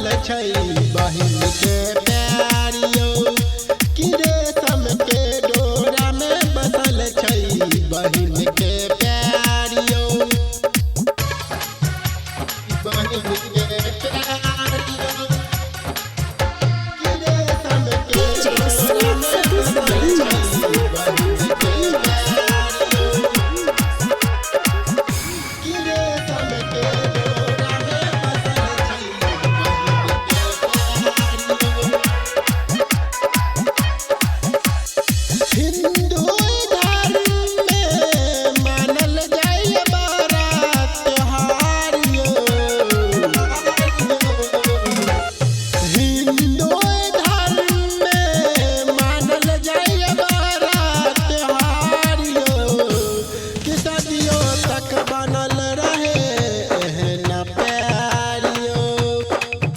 बहिन के प्यारियो कि रेशम के डोरा में बसल छै बहिन के प्यारियो बहिन के प्यारियो कि रेशम के डोरा में बसल छै बहिन के प्यारियो कि रेशम के हिंदू धर्म में मानल जाय बड़ा त्योहार हिंदू धर्म में मानल जाय बड़ा त्योहार कि सदियों तक बनल रहे एहन प्यार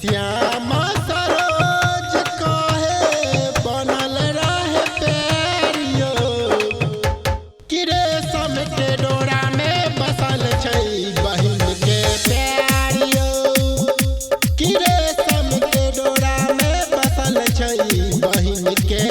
श्यामा सरोज कहे बनल रहे कि रेशम के डोरा में बसल छै बहिन के प्यारियो कि रेशम के डोरा में बसल छै बहिन के